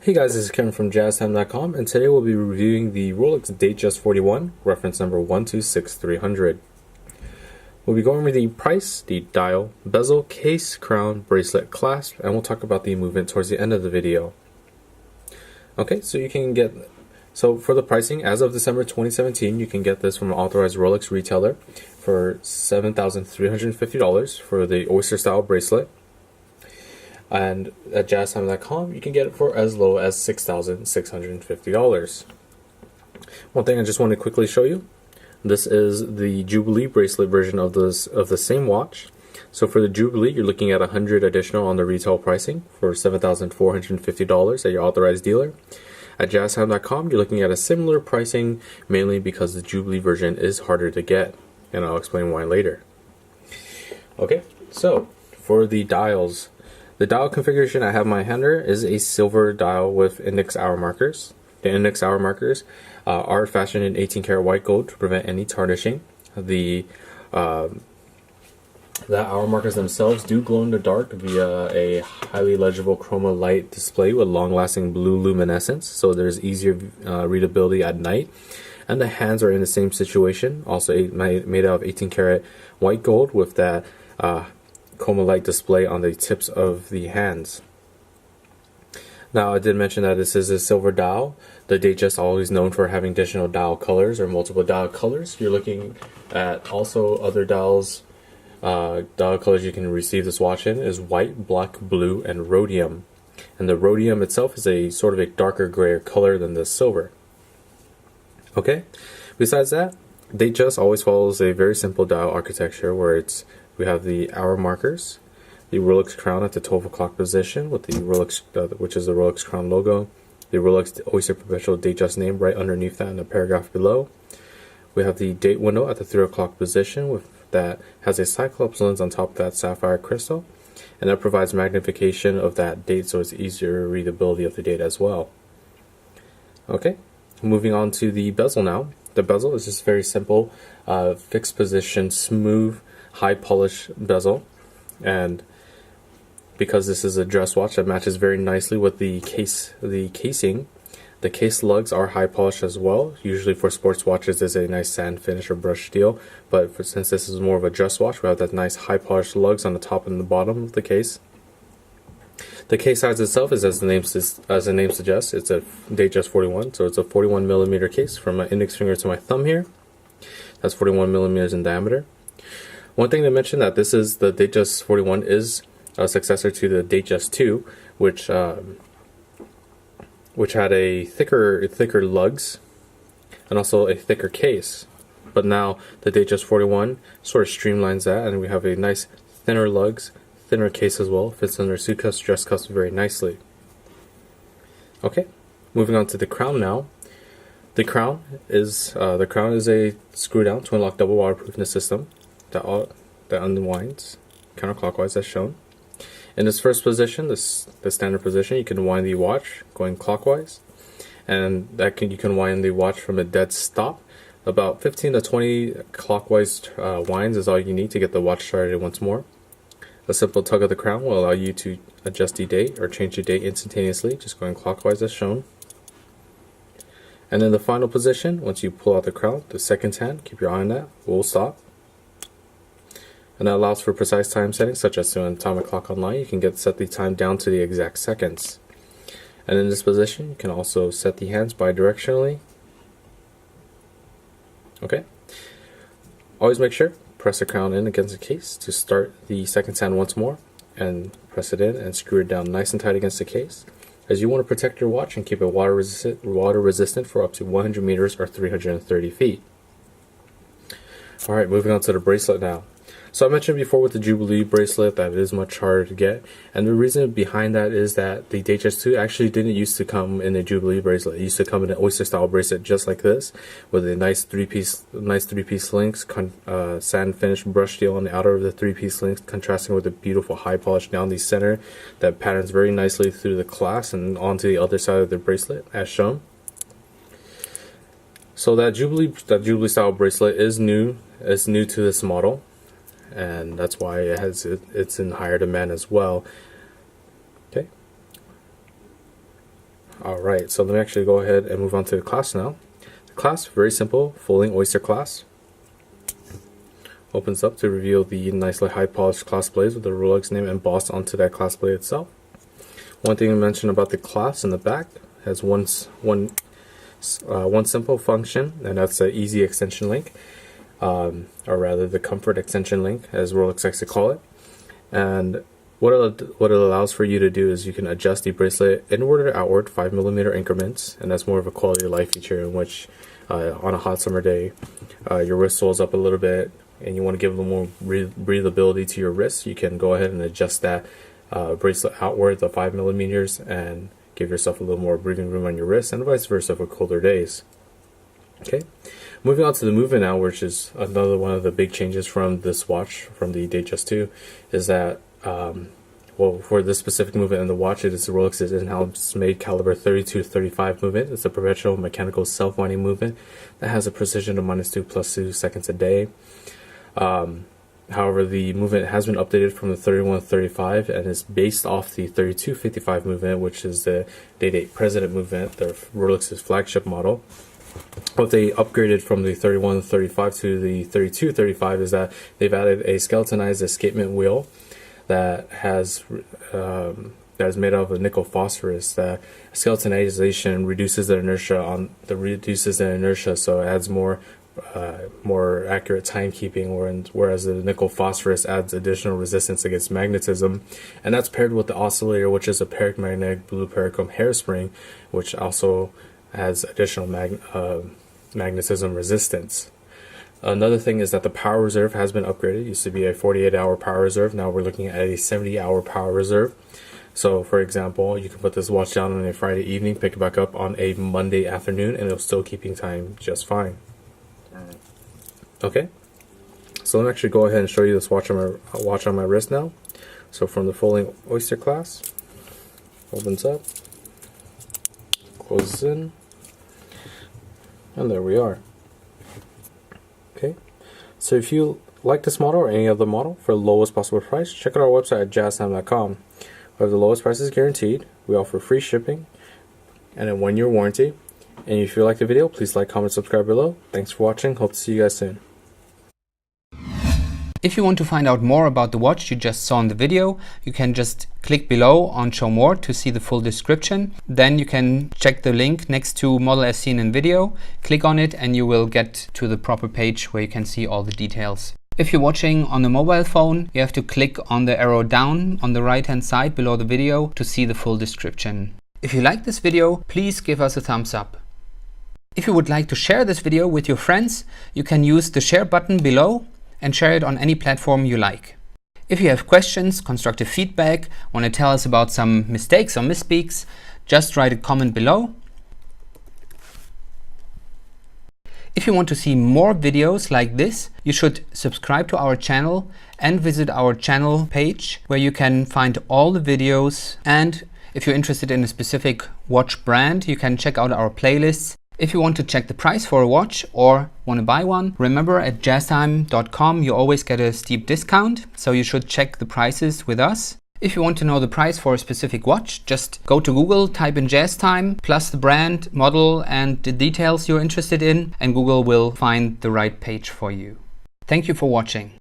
Hey guys, this is Kevin from JazTime.com, and today we'll be reviewing the Rolex DATEJUST 41, reference number 126300. We'll be going over the price, the dial, bezel, case, crown, bracelet, clasp, and we'll talk about the movement towards the end of the video. Okay, so for the pricing, as of December 2017, you can get this from an authorized Rolex retailer for $7,350 for the Oyster style bracelet. And at JazTime.com, you can get it for as low as $6,650. One thing I just want to quickly show you, this is the Jubilee bracelet version of the same watch. So for the Jubilee, you're looking at $100 additional on the retail pricing for $7,450 at your authorized dealer. At JazTime.com, you're looking at a similar pricing, mainly because the Jubilee version is harder to get, and I'll explain why later. Okay, so for the dials. The dial configuration I have in my hand here is a silver dial with index hour markers. The index hour markers are fashioned in 18 karat white gold to prevent any tarnishing. The hour markers themselves do glow in the dark via a highly legible chroma light display with long-lasting blue luminescence, so there's easier readability at night. And the hands are in the same situation, also made out of 18 karat white gold with that chroma light display on the tips of the hands. Now, I did mention that this is a silver dial. The Datejust always known for having additional dial colors or multiple dial colors. You're looking at also other dials. Dial colors you can receive this watch in is white, black, blue, and rhodium. And the rhodium itself is a sort of a darker grayer color than the silver. Okay. Besides that, Datejust always follows a very simple dial architecture where we have the hour markers, the Rolex crown at the 12 o'clock position with the Rolex, which is the Rolex crown logo, the Rolex Oyster Perpetual Datejust name right underneath that in the paragraph below. We have the date window at the 3 o'clock position with that has a Cyclops lens on top of that sapphire crystal, and that provides magnification of that date so it's easier readability of the date as well. Okay, moving on to the bezel now. The bezel is just very simple, fixed position, smooth, high polish bezel, and because this is a dress watch that matches very nicely with the casing, the case lugs are high polished as well. Usually for sports watches there's a nice sand finish or brushed steel, but since this is more of a dress watch, we have that nice high polished lugs on the top and the bottom of the case. The case size itself is as the name suggests, it's a Datejust 41, so it's a 41 millimeter case from my index finger to my thumb here. That's 41 millimeters in diameter. One thing to mention that this is the Datejust 41 is a successor to the Datejust 2, which had a thicker lugs and also a thicker case. But now the Datejust 41 sort of streamlines that, and we have a nice thinner lugs, thinner case as well. Fits under suit cuffs, dress cuffs very nicely. Okay, moving on to the crown now. The crown is a screw down twin lock double waterproofness system that unwinds counterclockwise as shown. In this first position, the standard position, you can wind the watch going clockwise, and you can wind the watch from a dead stop. About 15 to 20 clockwise winds is all you need to get the watch started once more. A simple tug of the crown will allow you to adjust the date or change the date instantaneously, just going clockwise as shown. And in the final position, once you pull out the crown, the second hand, keep your eye on that, will stop. And that allows for precise time settings, such as to an atomic clock online. You can set the time down to the exact seconds. And in this position, you can also set the hands bidirectionally. Okay. Always make sure, press the crown in against the case to start the second hand once more, and press it in and screw it down nice and tight against the case, as you want to protect your watch and keep it water resistant for up to 100 meters or 330 feet. Alright, moving on to the bracelet now. So I mentioned before with the Jubilee bracelet that it is much harder to get, and the reason behind that is that the Datejust 2 actually didn't used to come in a Jubilee bracelet. It used to come in an Oyster style bracelet just like this, with a nice three-piece links, sand finished brush steel on the outer of the three-piece links, contrasting with the beautiful high polish down the center that patterns very nicely through the clasp and onto the other side of the bracelet as shown. So that Jubilee style bracelet is new to this model, and that's why it's in higher demand as well. Okay. Alright, so let me actually go ahead and move on to the clasp now. The clasp, very simple, folding oyster clasp. Opens up to reveal the nicely high polished clasp blades with the Rolex name embossed onto that clasp blade itself. One thing to mention about the clasp in the back has one simple function, and that's the easy extension link, or rather the comfort extension link, as Rolex likes to call it. And what it allows for you to do is you can adjust the bracelet inward or outward 5mm increments, and that's more of a quality of life feature in which on a hot summer day your wrist swells up a little bit and you want to give a little more breathability to your wrist. You can go ahead and adjust that bracelet outward the 5mm and give yourself a little more breathing room on your wrist, and vice versa for colder days. Okay, moving on to the movement now, which is another one of the big changes from this watch, from the Datejust 2, is that well, for this specific movement in the watch, it is Rolex's in-house made caliber 32-35 movement. It's a perpetual mechanical self-winding movement that has a precision of -2 + 2 seconds a day. However, the movement has been updated from the 31-35 and is based off the 32-55 movement, which is the Day-Date President movement, the Rolex's flagship model. What they upgraded from the 31-35 to the 32-35 is that they've added a skeletonized escapement wheel that is made out of nickel phosphorus. That skeletonization reduces the inertia, so it adds more accurate timekeeping, whereas the nickel phosphorus adds additional resistance against magnetism, and that's paired with the oscillator, which is a paramagnetic blue parachrome hairspring, which also has additional magnetism resistance. Another thing is that the power reserve has been upgraded. It used to be a 48-hour power reserve. Now we're looking at a 70-hour power reserve. So, for example, you can put this watch down on a Friday evening, pick it back up on a Monday afternoon, and it'll still keeping time just fine. Okay, so let me actually go ahead and show you this watch on my wrist now. So from the folding oyster clasp, opens up, closes in, and there we are. Okay, so if you like this model or any other model for the lowest possible price, check out our website at JazTime.com. We have the lowest prices guaranteed. We offer free shipping and a 1-year warranty. And if you like the video, please like, comment, subscribe below. Thanks for watching. Hope to see you guys soon. If you want to find out more about the watch you just saw in the video, you can just click below on Show More to see the full description. Then you can check the link next to Model as seen in video, click on it, and you will get to the proper page where you can see all the details. If you're watching on a mobile phone, you have to click on the arrow down on the right hand side below the video to see the full description. If you like this video, please give us a thumbs up. If you would like to share this video with your friends, you can use the share button below and share it on any platform you like. If you have questions, constructive feedback, want to tell us about some mistakes or misspeaks, just write a comment below. If you want to see more videos like this, you should subscribe to our channel and visit our channel page where you can find all the videos. And if you're interested in a specific watch brand, you can check out our playlists. If you want to check the price for a watch or want to buy one, remember at JazTime.com you always get a steep discount, so you should check the prices with us. If you want to know the price for a specific watch, just go to Google, type in JazTime, plus the brand, model, and the details you're interested in, and Google will find the right page for you. Thank you for watching.